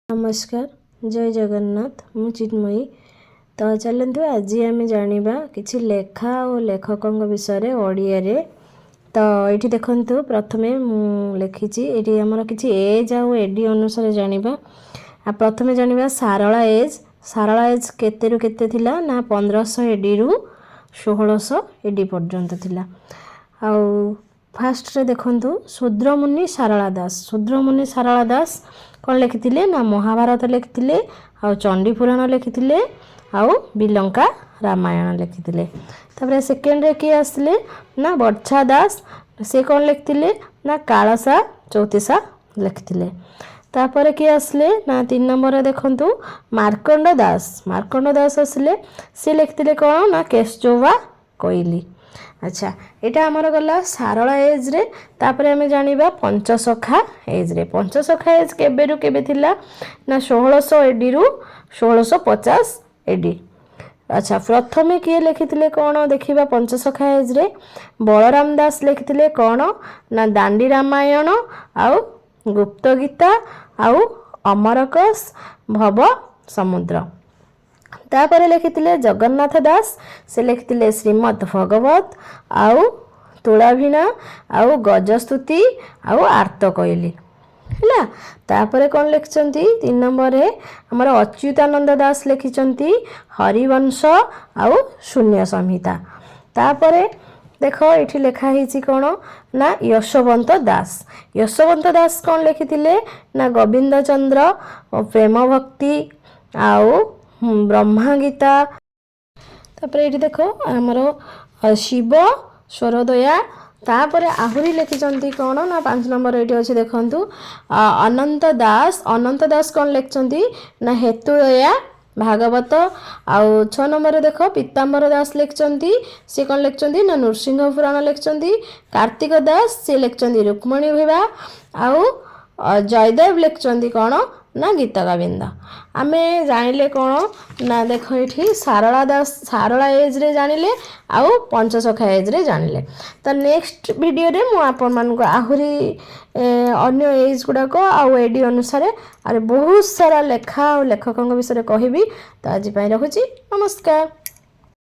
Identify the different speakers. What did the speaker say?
Speaker 1: नमस्कार जय जगन्नाथ मु चिन्मयी। तो चलतु आज आम जाना कि लेखा और लेखकों विषय ओडिया रे। तो ये देखु प्रथमे लिखी ये आमर कि एज आउ एडी अनुसार जाना। प्रथमे जाना सारला एज केते रु केते थिला ना 1500 एडी रु 1600 एडी पर्यंत थिला। आउ फास्ट रे देखंतु शूद्रमुनि सारला दास कौन लिखिथिले ना महाभारत लिखिथिले आउ चंडी पुराण लिखिथिले आउ बिलंका रामायण लिखिथिले। तापर सेकेंड रे की आसले ना बर्छा दास से कौन लिखिथिले ना कालसा चौतीसा लिखिथिले। तापर की आसले ना 3 नंबर रे देखंतु मार्कंड दास आसले से लिखिथिले कौन ना केशजोवा कोइली। अच्छा एटा आमर गला सारला एज रे। तापर आमे जानिबा पंचसखा एज रे। पंचसखा एज केबे रु केबे थिला ना 1600 एडी रु 1650 एडी। अच्छा प्रथमे किए लिखिथिले कौन देखिबा पंचसखा एज रे बलराम दास लिखिथिले कौन ना दांडी रामायण आउ गुप्त गीता आउ अमरकोश भव समुद्र। तापर लिखिथिले जगन्नाथ दास से लिखिथिले श्रीमद् भगवत आउ तुलाभिना आउ गजस्तुति आउ आर्त कोइली हैला। तापर कौन लिखिचंती 3 नंबर रे हमर अच्युतानंद दास लिखिचंती हरिवंश आउ शून्य संहिता। तापर देखो एठी लिखा हिची कौन ना यशवंत दास कौन लिखिथिले ना गोविंद चंद्र प्रेम भक्ति आउ ब्रह्मा गीता। तापर ये देखो आमर शिव स्वरदया। तापर आहुरी लिखिचंती कौन ना 5 नंबर ये अच्छे देखंतु अनंत दास कौन लिखिचंती ना हेतुदया भागवत। आउ 6 नंबर देख पीताम्बर दास लिखिचंती से कौन लिखिचंती ना नृसिंह पुराण लिखिचंती। कार्तिक दास से लिखिचंती रुक्मणी विवाह आउ जयदेव लिखिचंती कौन ना गीत गोविंद। आमे जानिले कौन ना देख ये सारला एज रे जानिले आउ पंचसखा एज रे जानिले। तो नेक्स्ट वीडियो रे मु आपन मान को आहुरी अन्य एज गुड़ाक आउ एडी अनुसार अरे बहुत सारा लेखा और लेखकों विषय कहबी। तो आज रखुची नमस्कार।